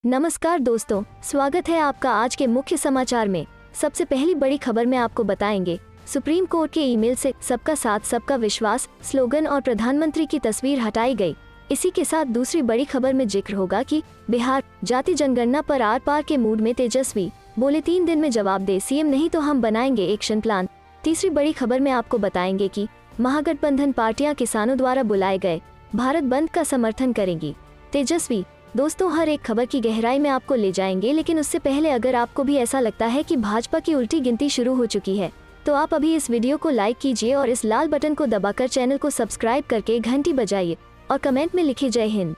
नमस्कार दोस्तों, स्वागत है आपका आज के मुख्य समाचार में। सबसे पहली बड़ी खबर में आपको बताएंगे, सुप्रीम कोर्ट के ईमेल से सबका साथ सबका विश्वास स्लोगन और प्रधानमंत्री की तस्वीर हटाई गई। इसी के साथ दूसरी बड़ी खबर में जिक्र होगा कि बिहार जाति जनगणना पर आर पार के मूड में तेजस्वी, बोले 3 दिन में जवाब दे सीएम, नहीं तो हम बनाएंगे एक्शन प्लान। तीसरी बड़ी खबर में आपको बताएंगे कि महागठबंधन पार्टियां किसानों द्वारा बुलाए गए भारत बंद का समर्थन करेंगी। तेजस्वी दोस्तों, हर एक खबर की गहराई में आपको ले जाएंगे, लेकिन उससे पहले अगर आपको भी ऐसा लगता है कि भाजपा की उल्टी गिनती शुरू हो चुकी है तो आप अभी इस वीडियो को लाइक कीजिए और इस लाल बटन को दबाकर चैनल को सब्सक्राइब करके घंटी बजाइए और कमेंट में लिखिए जय हिंद।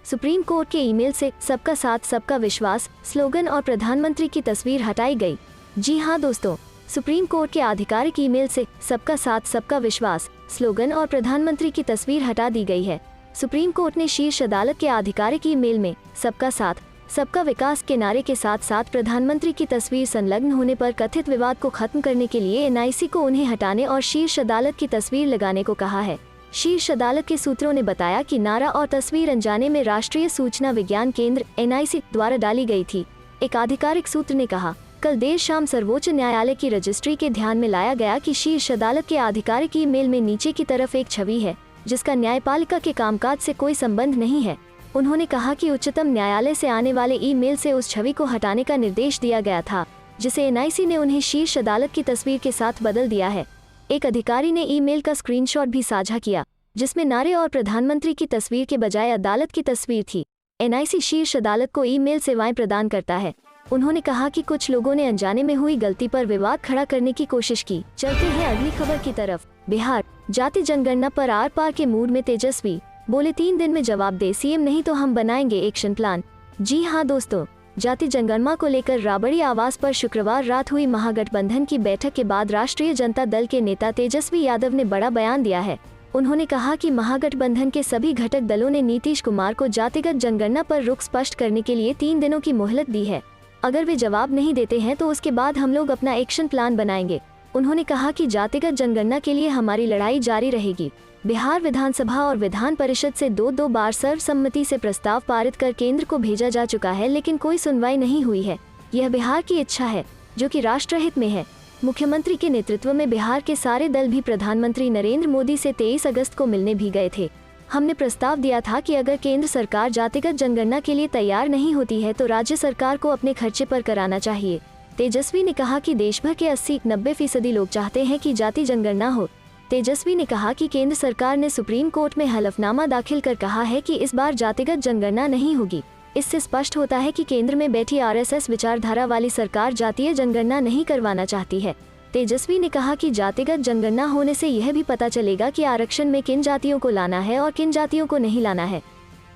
सुप्रीम कोर्ट के ईमेल से सबका साथ सबका विश्वास स्लोगन और प्रधानमंत्री की तस्वीर हटाई गई। जी हाँ दोस्तों, सुप्रीम कोर्ट के आधिकारिक ईमेल से सबका साथ सबका विश्वास स्लोगन और प्रधानमंत्री की तस्वीर हटा दी गई है। सुप्रीम कोर्ट ने शीर्ष अदालत के आधिकारिक ईमेल में सबका साथ सबका विकास के नारे के साथ साथ प्रधानमंत्री की तस्वीर संलग्न होने पर कथित विवाद को खत्म करने के लिए एनआईसी को उन्हें हटाने और शीर्ष अदालत की तस्वीर लगाने को कहा है। शीर्ष अदालत के सूत्रों ने बताया कि नारा और तस्वीर अनजाने में राष्ट्रीय सूचना विज्ञान केंद्र एनआईसी द्वारा डाली गई थी। एक आधिकारिक सूत्र ने कहा, कल देर शाम सर्वोच्च न्यायालय की रजिस्ट्री के ध्यान में लाया गया कि शीर्ष अदालत के आधिकारिक ईमेल में नीचे की तरफ एक छवि है जिसका न्यायपालिका के कामकाज से कोई संबंध नहीं है। उन्होंने कहा कि उच्चतम न्यायालय से आने वाले ईमेल से उस छवि को हटाने का निर्देश दिया गया था, जिसे एनआईसी ने उन्हें शीर्ष अदालत की तस्वीर के साथ बदल दिया है। एक अधिकारी ने ईमेल का स्क्रीनशॉट भी साझा किया, जिसमें नारे और प्रधानमंत्री की तस्वीर के बजाय अदालत की तस्वीर थी। एनआईसी शीर्ष अदालत को ईमेल सेवाएं प्रदान करता है। उन्होंने कहा कि कुछ लोगों ने अनजाने में हुई गलती पर विवाद खड़ा करने की कोशिश की। चलते हैं अगली खबर की तरफ। बिहार जाति जनगणना पर आर पार के मूड में तेजस्वी, बोले 3 दिन में जवाब दे सीएम, नहीं तो हम बनाएंगे एक्शन प्लान। जी हाँ दोस्तों, जाति जनगणना को लेकर राबड़ी आवास पर शुक्रवार रात हुई महागठबंधन की बैठक के बाद राष्ट्रीय जनता दल के नेता तेजस्वी यादव ने बड़ा बयान दिया है। उन्होंने कहा कि महागठबंधन के सभी घटक दलों ने नीतीश कुमार को जातिगत जनगणना पर रुख स्पष्ट करने के लिए 3 दिनों की मोहलत दी है। अगर वे जवाब नहीं देते हैं तो उसके बाद हम लोग अपना एक्शन प्लान बनाएंगे। उन्होंने कहा कि जातिगत जनगणना के लिए हमारी लड़ाई जारी रहेगी। बिहार विधानसभा और विधान परिषद से 2 बार सर्वसम्मति से प्रस्ताव पारित कर केंद्र को भेजा जा चुका है, लेकिन कोई सुनवाई नहीं हुई है। यह बिहार की इच्छा है जो कि राष्ट्रहित में है। मुख्यमंत्री के नेतृत्व में बिहार के सारे दल भी प्रधानमंत्री नरेंद्र मोदी से 23 अगस्त को मिलने भी गए थे। हमने प्रस्ताव दिया था कि अगर केंद्र सरकार जातिगत जनगणना के लिए तैयार नहीं होती है तो राज्य सरकार को अपने खर्चे पर कराना चाहिए। तेजस्वी ने कहा कि देश भर के 80-90% लोग चाहते हैं कि जाति जनगणना हो। तेजस्वी ने कहा कि केंद्र सरकार ने सुप्रीम कोर्ट में हलफनामा दाखिल कर कहा है कि इस बार जातिगत जनगणना नहीं होगी। इससे स्पष्ट होता है कि केंद्र में बैठी आरएसएस विचारधारा वाली सरकार जातीय जनगणना नहीं करवाना चाहती है। तेजस्वी ने कहा कि जातिगत जनगणना होने से यह भी पता चलेगा कि आरक्षण में किन जातियों को लाना है और किन जातियों को नहीं लाना है।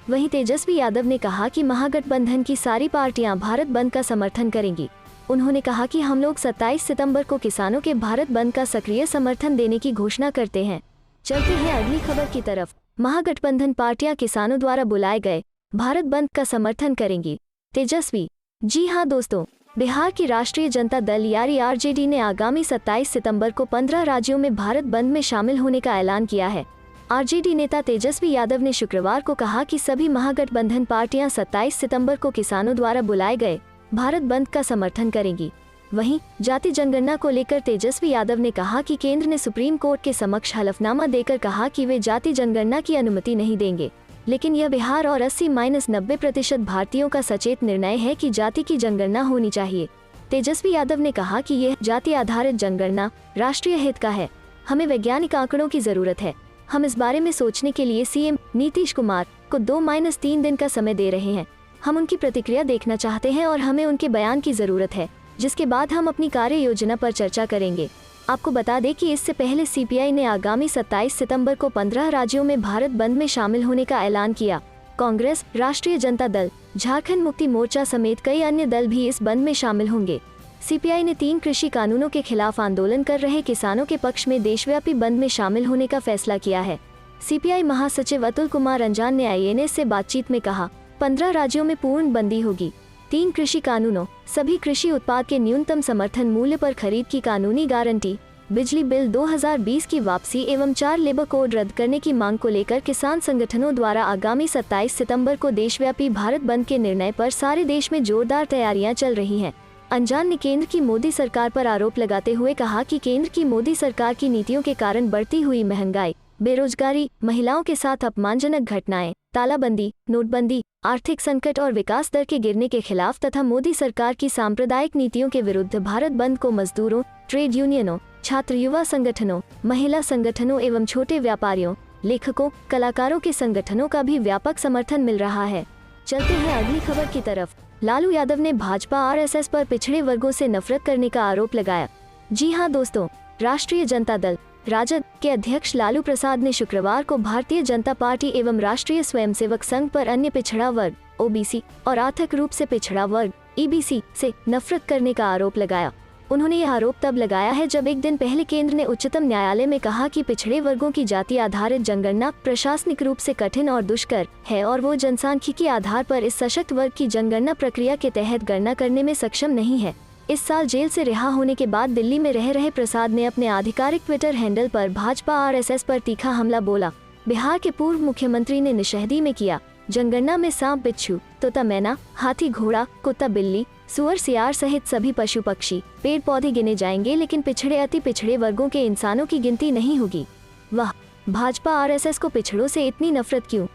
वहीं तेजस्वी यादव ने कहा कि महागठबंधन की सारी पार्टियां भारत बंद का समर्थन करेंगी। उन्होंने कहा कि हम लोग 27 सितंबर को किसानों के भारत बंद का सक्रिय समर्थन देने की घोषणा करते हैं। चलते हैं अगली खबर की तरफ। महागठबंधन पार्टियां किसानों द्वारा बुलाए गए भारत बंद का समर्थन करेंगी। तेजस्वी जी हाँ दोस्तों, बिहार की राष्ट्रीय जनता दल यानी आरजेडी ने आगामी 27 सितंबर को 15 राज्यों में भारत बंद में शामिल होने का ऐलान किया है। आरजेडी नेता तेजस्वी यादव ने शुक्रवार को कहा कि सभी महागठबंधन पार्टियां 27 सितंबर को किसानों द्वारा बुलाए गए भारत बंद का समर्थन करेंगी। वहीं जाति जनगणना को लेकर तेजस्वी यादव ने कहा कि केंद्र ने सुप्रीम कोर्ट के समक्ष हलफनामा देकर कहा कि वे जाति जनगणना की अनुमति नहीं देंगे, लेकिन यह बिहार और 80-90% भारतीयों का सचेत निर्णय है कि जाति की जनगणना होनी चाहिए। तेजस्वी यादव ने कहा कि यह जाति आधारित जनगणना राष्ट्रीय हित का है। हमें वैज्ञानिक आंकड़ों की जरूरत है। हम इस बारे में सोचने के लिए सीएम नीतीश कुमार को 2-3 दिन का समय दे रहे हैं। हम उनकी प्रतिक्रिया देखना चाहते हैं और हमें उनके बयान की जरूरत है, जिसके बाद हम अपनी कार्य योजना पर चर्चा करेंगे। आपको बता दें कि इससे पहले सीपीआई ने आगामी 27 सितंबर को 15 राज्यों में भारत बंद में शामिल होने का ऐलान किया। कांग्रेस, राष्ट्रीय जनता दल, झारखंड मुक्ति मोर्चा समेत कई अन्य दल भी इस बंद में शामिल होंगे। सीपीआई ने 3 कृषि कानूनों के खिलाफ आंदोलन कर रहे किसानों के पक्ष में देशव्यापी बंद में शामिल होने का फैसला किया है। सीपीआई महासचिव अतुल कुमार अंजान ने आईएनएस से बातचीत में कहा, 15 राज्यों में पूर्ण बंदी होगी। 3 कृषि कानूनों, सभी कृषि उत्पाद के न्यूनतम समर्थन मूल्य पर खरीद की कानूनी गारंटी, बिजली बिल 2020 की वापसी एवं 4 लेबर कोड रद्द करने की मांग को लेकर किसान संगठनों द्वारा आगामी 27 सितंबर को देशव्यापी भारत बंद के निर्णय पर सारे देश में जोरदार तैयारियां चल रही हैं। अंजान ने केंद्र की मोदी सरकार पर आरोप लगाते हुए कहा कि केंद्र की मोदी सरकार की नीतियों के कारण बढ़ती हुई महंगाई, बेरोजगारी, महिलाओं के साथ अपमानजनक घटनाएं, तालाबंदी, नोटबंदी, आर्थिक संकट और विकास दर के गिरने के खिलाफ तथा मोदी सरकार की सांप्रदायिक नीतियों के विरुद्ध भारत बंद को मजदूरों, ट्रेड यूनियनों, छात्र युवा संगठनों, महिला संगठनों एवं छोटे व्यापारियों, लेखकों, कलाकारों के संगठनों का भी व्यापक समर्थन मिल रहा है। चलते हैं अगली खबर की तरफ। लालू यादव ने भाजपा आरएसएस पर पिछड़े वर्गों से नफरत करने का आरोप लगाया। जी हां दोस्तों, राष्ट्रीय जनता दल राजद के अध्यक्ष लालू प्रसाद ने शुक्रवार को भारतीय जनता पार्टी एवं राष्ट्रीय स्वयंसेवक संघ पर अन्य पिछड़ा वर्ग ओबीसी और आर्थिक रूप से पिछड़ा वर्ग ईबीसी से नफरत करने का आरोप लगाया। उन्होंने यह आरोप तब लगाया है जब एक दिन पहले केंद्र ने उच्चतम न्यायालय में कहा कि पिछड़े वर्गों की जाति आधारित जनगणना प्रशासनिक रूप से कठिन और दुष्कर है और वो जनसांख्यिकी आधार पर इस सशक्त वर्ग की जनगणना प्रक्रिया के तहत गणना करने में सक्षम नहीं है। इस साल जेल से रिहा होने के बाद दिल्ली में रह रहे प्रसाद ने अपने आधिकारिक ट्विटर हैंडल पर भाजपा आरएसएस पर तीखा हमला बोला। बिहार के पूर्व मुख्यमंत्री ने निषेधी में किया। जनगणना में सांप, बिच्छू, तोता, मैना, हाथी, घोड़ा, कुत्ता, बिल्ली, सुअर, सियार सहित सभी पशु पक्षी, पेड़ पौधे गिने जाएंगे, लेकिन पिछड़े अति पिछड़े वर्गों के इंसानों की गिनती नहीं होगी। वाह, भाजपा आरएसएस को पिछड़ों से इतनी नफरत क्यों?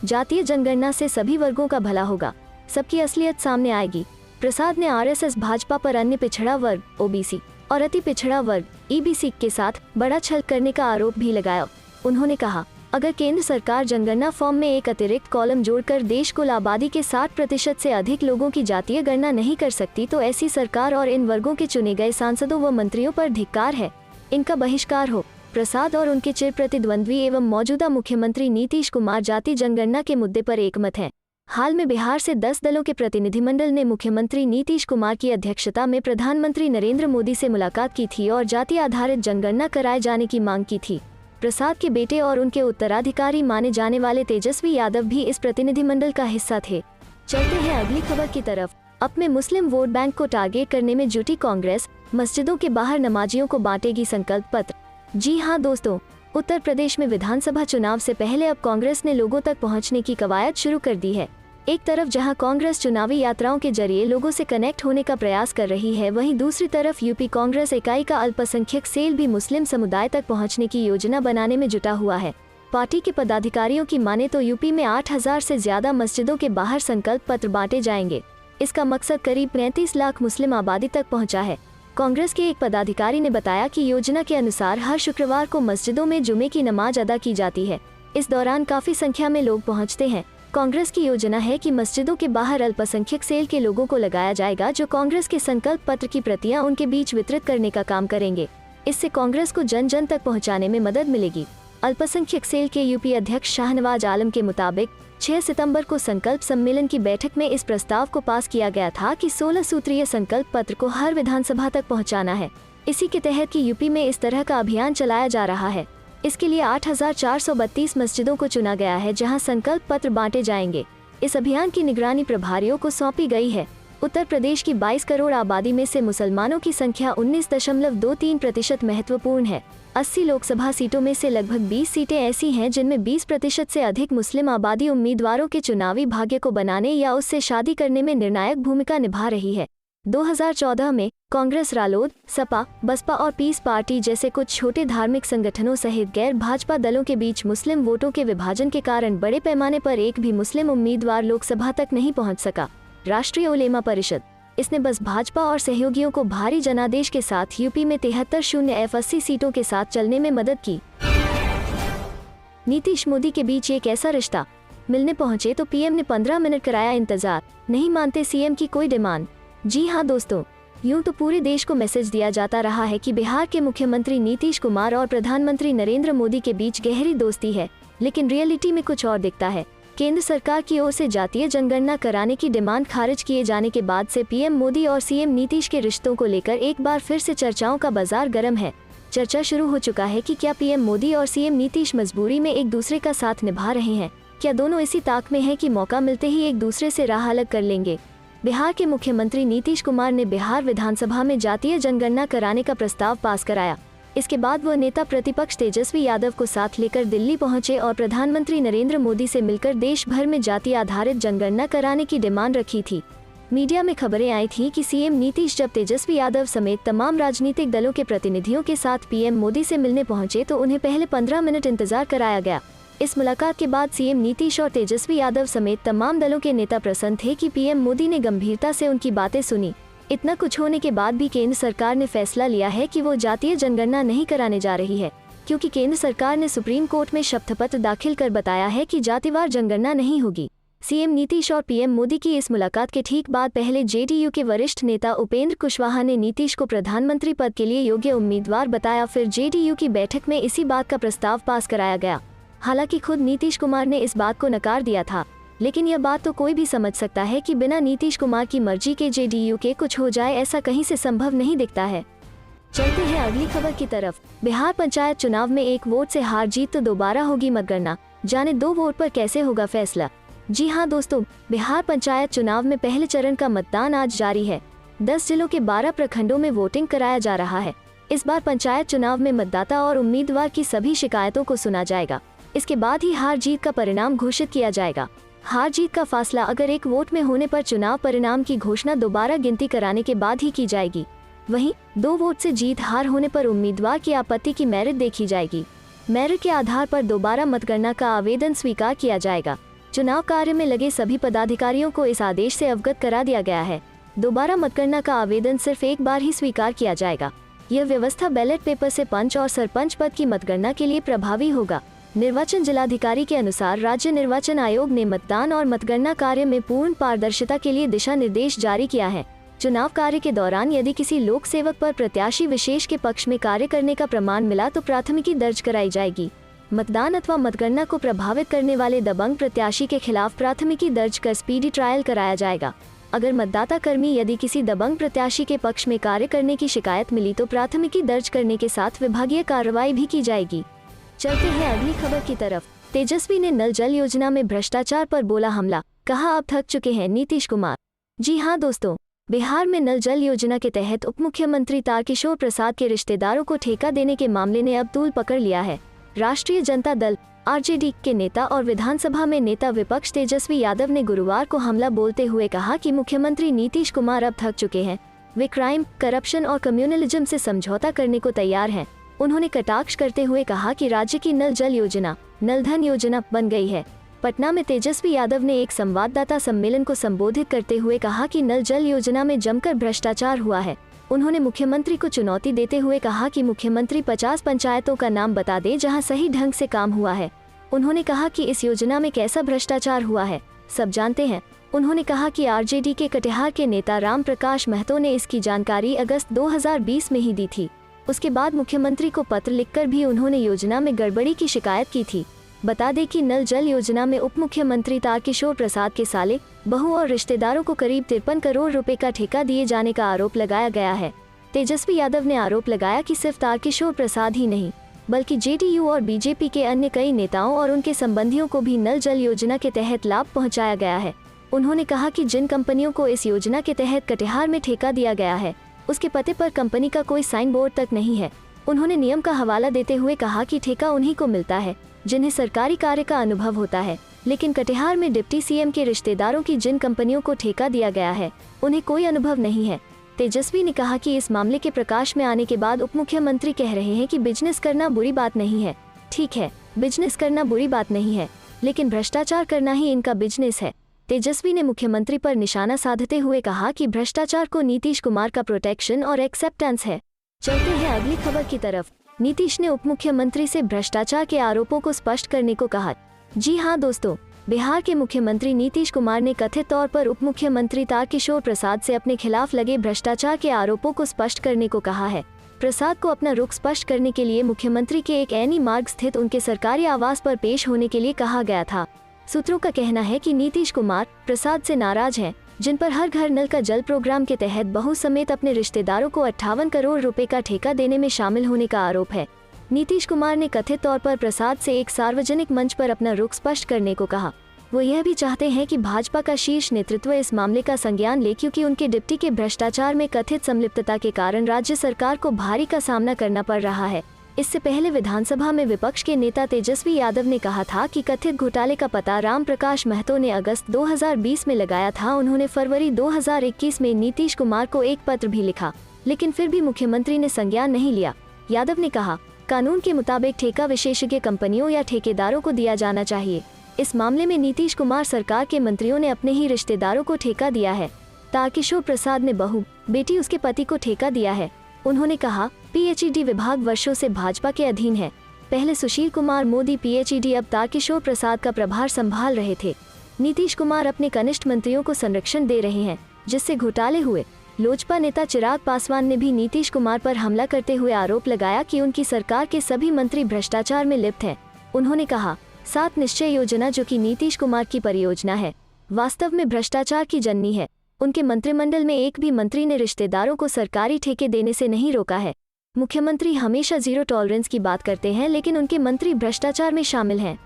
जातीय जनगणना से सभी वर्गों का भला होगा, सबकी असलियत सामने आएगी। प्रसाद ने आरएसएस भाजपा पर अन्य पिछड़ा वर्ग ओबीसी और अति पिछड़ा वर्ग ईबीसी के साथ बड़ा छल करने का आरोप भी लगाया। उन्होंने कहा, अगर केंद्र सरकार जनगणना फॉर्म में एक अतिरिक्त कॉलम जोड़कर देश कुल आबादी के 60% से अधिक लोगों की जातीय गणना नहीं कर सकती तो ऐसी सरकार और इन वर्गों के चुने गए सांसदों व मंत्रियों पर धिक्कार है, इनका बहिष्कार हो। प्रसाद और उनके चिर प्रतिद्वंद्वी एवं मौजूदा मुख्यमंत्री नीतीश कुमार जाति जनगणना के मुद्दे पर एकमत हैं। हाल में बिहार से 10 दलों के प्रतिनिधिमंडल ने मुख्यमंत्री नीतीश कुमार की अध्यक्षता में प्रधानमंत्री नरेंद्र मोदी से मुलाकात की थी और जाति आधारित जनगणना कराए जाने की मांग की थी। प्रसाद के बेटे और उनके उत्तराधिकारी माने जाने वाले तेजस्वी यादव भी इस प्रतिनिधिमंडल का हिस्सा थे। चलते हैं अगली खबर की तरफ। अपने मुस्लिम वोट बैंक को टारगेट करने में जुटी कांग्रेस, मस्जिदों के बाहर नमाजियों को बांटेगी संकल्प पत्र। जी हां दोस्तों, उत्तर प्रदेश में विधानसभा चुनाव से पहले अब कांग्रेस ने लोगों तक पहुंचने की कवायद शुरू कर दी है। एक तरफ जहां कांग्रेस चुनावी यात्राओं के जरिए लोगों से कनेक्ट होने का प्रयास कर रही है, वहीं दूसरी तरफ यूपी कांग्रेस इकाई का अल्पसंख्यक सेल भी मुस्लिम समुदाय तक पहुंचने की योजना बनाने में जुटा हुआ है। पार्टी के पदाधिकारियों की माने तो यूपी में 8000 से ज्यादा मस्जिदों के बाहर संकल्प पत्र बांटे जाएंगे। इसका मकसद करीब 35 लाख मुस्लिम आबादी तक पहुँचा है। कांग्रेस के एक पदाधिकारी ने बताया कि योजना के अनुसार हर शुक्रवार को मस्जिदों में जुमे की नमाज अदा की जाती है। इस दौरान काफी संख्या में लोग पहुंचते हैं। कांग्रेस की योजना है कि मस्जिदों के बाहर अल्पसंख्यक सेल के लोगों को लगाया जाएगा, जो कांग्रेस के संकल्प पत्र की प्रतियां उनके बीच वितरित करने का काम करेंगे। इससे कांग्रेस को जन जन तक पहुंचाने में मदद मिलेगी। अल्पसंख्यक सेल के यूपी अध्यक्ष शाहनवाज आलम के मुताबिक 6 सितंबर को संकल्प सम्मेलन की बैठक में इस प्रस्ताव को पास किया गया था कि 16 सूत्रीय संकल्प पत्र को हर विधानसभा तक पहुँचाना है। इसी के तहत कि यूपी में इस तरह का अभियान चलाया जा रहा है। इसके लिए 8432 मस्जिदों को चुना गया है, जहां संकल्प पत्र बांटे जाएंगे। इस अभियान की निगरानी प्रभारियों को सौंपी गई है। उत्तर प्रदेश की 22 करोड़ आबादी में से मुसलमानों की संख्या 19.23% महत्वपूर्ण है। 80 लोकसभा सीटों में से लगभग 20 सीटें ऐसी हैं जिनमें 20% से अधिक मुस्लिम आबादी उम्मीदवारों के चुनावी भाग्य को बनाने या उससे शादी करने में निर्णायक भूमिका निभा रही है। 2014 में कांग्रेस, रालोद, सपा, बसपा और पीस पार्टी जैसे कुछ छोटे धार्मिक संगठनों सहित गैर भाजपा दलों के बीच मुस्लिम वोटों के विभाजन के कारण बड़े पैमाने पर एक भी मुस्लिम उम्मीदवार लोकसभा तक नहीं पहुंच सका। राष्ट्रीय उलेमा परिषद, इसने बस भाजपा और सहयोगियों को भारी जनादेश के साथ यूपी में 73,080 सीटों के साथ चलने में मदद की। नीतीश मोदी के बीच एक ऐसा रिश्ता, मिलने पहुंचे तो पीएम ने 15 मिनट कराया इंतजार, नहीं मानते सीएम की कोई डिमांड। जी हाँ दोस्तों, यूं तो पूरे देश को मैसेज दिया जाता रहा है कि बिहार के मुख्यमंत्री नीतीश कुमार और प्रधानमंत्री नरेंद्र मोदी के बीच गहरी दोस्ती है, लेकिन रियलिटी में कुछ और दिखता है। केंद्र सरकार की ओर से जातीय जनगणना कराने की डिमांड खारिज किए जाने के बाद से पीएम मोदी और सीएम नीतीश के रिश्तों को लेकर एक बार फिर से चर्चाओं का बाजार गर्म है। चर्चा शुरू हो चुका है कि क्या पीएम मोदी और सीएम नीतीश मजबूरी में एक दूसरे का साथ निभा रहे हैं, क्या दोनों इसी ताक में हैं कि मौका मिलते ही एक दूसरे से राह अलग कर लेंगे। बिहार के मुख्यमंत्री नीतीश कुमार ने बिहार विधानसभा में जातीय जनगणना कराने का प्रस्ताव पास कराया। इसके बाद वह नेता प्रतिपक्ष तेजस्वी यादव को साथ लेकर दिल्ली पहुंचे और प्रधानमंत्री नरेंद्र मोदी से मिलकर देश भर में जाति आधारित जनगणना कराने की डिमांड रखी थी। मीडिया में खबरें आई थीं कि सीएम नीतीश जब तेजस्वी यादव समेत तमाम राजनीतिक दलों के प्रतिनिधियों के साथ पीएम मोदी से मिलने पहुंचे तो उन्हें पहले 15 मिनट इंतजार कराया गया। इस मुलाकात के बाद सीएम नीतीश और तेजस्वी यादव समेत तमाम दलों के नेता प्रसन्न थे कि पीएम मोदी ने गंभीरता से उनकी बातें सुनी। इतना कुछ होने के बाद भी केंद्र सरकार ने फैसला लिया है कि वो जातीय जनगणना नहीं कराने जा रही है, क्योंकि केंद्र सरकार ने सुप्रीम कोर्ट में शपथपत्र दाखिल कर बताया है कि जातिवार जनगणना नहीं होगी। सीएम नीतीश और पीएम मोदी की इस मुलाकात के ठीक बाद पहले जेडीयू के वरिष्ठ नेता उपेंद्र कुशवाहा ने नीतीश को प्रधानमंत्री पद के लिए योग्य उम्मीदवार बताया। फिर जेडीयू की बैठक में इसी बात का प्रस्ताव पास कराया गया। हालांकि खुद नीतीश कुमार ने इस बात को नकार दिया था, लेकिन यह बात तो कोई भी समझ सकता है कि बिना नीतीश कुमार की मर्जी के जेडीयू के कुछ हो जाए, ऐसा कहीं से संभव नहीं दिखता है। चलते हैं अगली खबर की तरफ। बिहार पंचायत चुनाव में एक वोट से हार जीत तो दोबारा होगी मतगणना, जाने 2 वोट पर कैसे होगा फैसला। जी हाँ दोस्तों, बिहार पंचायत चुनाव में पहले चरण का मतदान आज जारी है। 10 जिलों के 12 प्रखंडों में वोटिंग कराया जा रहा है। इस बार पंचायत चुनाव में मतदाता और उम्मीदवार की सभी शिकायतों को सुना जाएगा। इसके बाद ही हार जीत का परिणाम घोषित किया जाएगा। हार जीत का फैसला अगर 1 वोट में होने पर चुनाव परिणाम की घोषणा दोबारा गिनती कराने के बाद ही की जाएगी। वहीं 2 वोट से जीत हार होने पर उम्मीदवार की आपत्ति की मेरिट देखी जाएगी। मेरिट के आधार पर दोबारा मतगणना का आवेदन स्वीकार किया जाएगा। चुनाव कार्य में लगे सभी पदाधिकारियों को इस आदेश से अवगत करा दिया गया है। दोबारा मतगणना का आवेदन सिर्फ एक बार ही स्वीकार किया जाएगा। यह व्यवस्था बैलेट पेपर से पंच और सरपंच पद की मतगणना के लिए प्रभावी होगा। निर्वाचन जिलाधिकारी के अनुसार राज्य निर्वाचन आयोग ने मतदान और मतगणना कार्य में पूर्ण पारदर्शिता के लिए दिशा निर्देश जारी किया है। चुनाव कार्य के दौरान यदि किसी लोक सेवक पर प्रत्याशी विशेष के पक्ष में कार्य करने का प्रमाण मिला तो प्राथमिकी दर्ज कराई जाएगी। मतदान अथवा मतगणना को प्रभावित करने वाले दबंग प्रत्याशी के खिलाफ प्राथमिकी दर्ज कर स्पीडी ट्रायल कराया जाएगा। अगर मतदाता कर्मी यदि किसी दबंग प्रत्याशी के पक्ष में कार्य करने की शिकायत मिली तो प्राथमिकी दर्ज करने के साथ विभागीय कार्रवाई भी की जाएगी। चलते हैं अगली खबर की तरफ। तेजस्वी ने नल जल योजना में भ्रष्टाचार पर बोला हमला, कहा अब थक चुके हैं नीतीश कुमार। जी हाँ दोस्तों, बिहार में नल जल योजना के तहत उप मुख्यमंत्री तारकिशोर प्रसाद के रिश्तेदारों को ठेका देने के मामले ने अब तूल पकड़ लिया है। राष्ट्रीय जनता दल आरजेडी के नेता और विधानसभा में नेता विपक्ष तेजस्वी यादव ने गुरुवार को हमला बोलते हुए कहा कि मुख्यमंत्री नीतीश कुमार अब थक चुके हैं। वे क्राइम, करप्शन और कम्युनलिज्म से समझौता करने को तैयार हैं। उन्होंने कटाक्ष करते हुए कहा कि राज्य की नल जल योजना नल धन योजना बन गई है। पटना में तेजस्वी यादव ने एक संवाददाता सम्मेलन को संबोधित करते हुए कहा कि नल जल योजना में जमकर भ्रष्टाचार हुआ है। उन्होंने मुख्यमंत्री को चुनौती देते हुए कहा कि मुख्यमंत्री 50 पंचायतों का नाम बता दें जहां सही ढंग से काम हुआ है। उन्होंने कहा कि इस योजना में कैसा भ्रष्टाचार हुआ है सब जानते हैं। उन्होंने कहा कि आरजेडी के कटिहार के नेता राम प्रकाश महतो ने इसकी जानकारी अगस्त 2020 में ही दी थी। उसके बाद मुख्यमंत्री को पत्र लिखकर भी उन्होंने योजना में गड़बड़ी की शिकायत की थी। बता दें कि नल जल योजना में उप मुख्यमंत्री तारकिशोर प्रसाद के साले, बहू और रिश्तेदारों को करीब 53 करोड़ रुपए का ठेका दिए जाने का आरोप लगाया गया है। तेजस्वी यादव ने आरोप लगाया कि सिर्फ तारकिशोर प्रसाद ही नहीं बल्कि जेडीयू और बीजेपी के अन्य कई नेताओं और उनके संबंधियों को भी नल जल योजना के तहत लाभ पहुंचाया गया है। उन्होंने कहा कि जिन कंपनियों को इस योजना के तहत कटिहार में ठेका दिया गया है उसके पते पर कंपनी का कोई साइन बोर्ड तक नहीं है। उन्होंने नियम का हवाला देते हुए कहा कि ठेका उन्हीं को मिलता है जिन्हें सरकारी कार्य का अनुभव होता है, लेकिन कटिहार में डिप्टी सीएम के रिश्तेदारों की जिन कंपनियों को ठेका दिया गया है उन्हें कोई अनुभव नहीं है। तेजस्वी ने कहा कि इस मामले के प्रकाश में आने के बाद उप मुख्यमंत्री कह रहे हैं कि बिजनेस करना बुरी बात नहीं है। ठीक है, बिजनेस करना बुरी बात नहीं है, लेकिन भ्रष्टाचार करना ही इनका बिजनेस है। तेजस्वी ने मुख्यमंत्री पर निशाना साधते हुए कहा कि भ्रष्टाचार को नीतीश कुमार का प्रोटेक्शन और एक्सेप्टेंस है। चलते हैं अगली खबर की तरफ। नीतीश ने उप मुख्यमंत्री से भ्रष्टाचार के आरोपों को स्पष्ट करने को कहा। जी हाँ दोस्तों, बिहार के मुख्यमंत्री नीतीश कुमार ने कथित तौर पर उप मुख्यमंत्री तारकिशोर प्रसाद से अपने खिलाफ लगे भ्रष्टाचार के आरोपों को स्पष्ट करने को कहा है। प्रसाद को अपना रुख स्पष्ट करने के लिए मुख्यमंत्री के एक ऐनी मार्ग स्थित उनके सरकारी आवास पर पेश होने के लिए कहा गया था। सूत्रों का कहना है कि नीतीश कुमार प्रसाद से नाराज हैं, जिन पर हर घर नल का जल प्रोग्राम के तहत बहू समेत अपने रिश्तेदारों को 58 करोड़ रुपए का ठेका देने में शामिल होने का आरोप है। नीतीश कुमार ने कथित तौर पर प्रसाद से एक सार्वजनिक मंच पर अपना रुख स्पष्ट करने को कहा। वो यह भी चाहते हैं कि भाजपा का शीर्ष नेतृत्व इस मामले का संज्ञान ले, क्योंकि उनके डिप्टी के भ्रष्टाचार में कथित संलिप्तता के कारण राज्य सरकार को भारी का सामना करना पड़ रहा है। इससे पहले विधानसभा में विपक्ष के नेता तेजस्वी यादव ने कहा था कि कथित घोटाले का पता राम प्रकाश महतो ने अगस्त 2020 में लगाया था। उन्होंने फरवरी 2021 में नीतीश कुमार को एक पत्र भी लिखा, लेकिन फिर भी मुख्यमंत्री ने संज्ञान नहीं लिया। यादव ने कहा, कानून के मुताबिक ठेका विशेषज्ञ कंपनियों या ठेकेदारों को दिया जाना चाहिए। इस मामले में नीतीश कुमार सरकार के मंत्रियों ने अपने ही रिश्तेदारों को ठेका दिया है। तारकिशोर प्रसाद ने बहू, बेटी उसके पति को ठेका दिया है। उन्होंने कहा, पीएचईडी विभाग वर्षों से भाजपा के अधीन है। पहले सुशील कुमार मोदी पीएचईडी, अब तारकिशोर प्रसाद का प्रभार संभाल रहे थे। नीतीश कुमार अपने कनिष्ठ मंत्रियों को संरक्षण दे रहे हैं, जिससे घोटाले हुए। लोजपा नेता चिराग पासवान ने भी नीतीश कुमार पर हमला करते हुए आरोप लगाया कि उनकी सरकार के सभी मंत्री भ्रष्टाचार में लिप्त हैं। उन्होंने कहा, 7 निश्चय योजना, जो कि नीतीश कुमार की परियोजना है, वास्तव में भ्रष्टाचार की जननी है। उनके मंत्रिमंडल में एक भी मंत्री ने रिश्तेदारों को सरकारी ठेके देने से नहीं रोका है। मुख्यमंत्री हमेशा जीरो टॉलरेंस की बात करते हैं, लेकिन उनके मंत्री भ्रष्टाचार में शामिल हैं।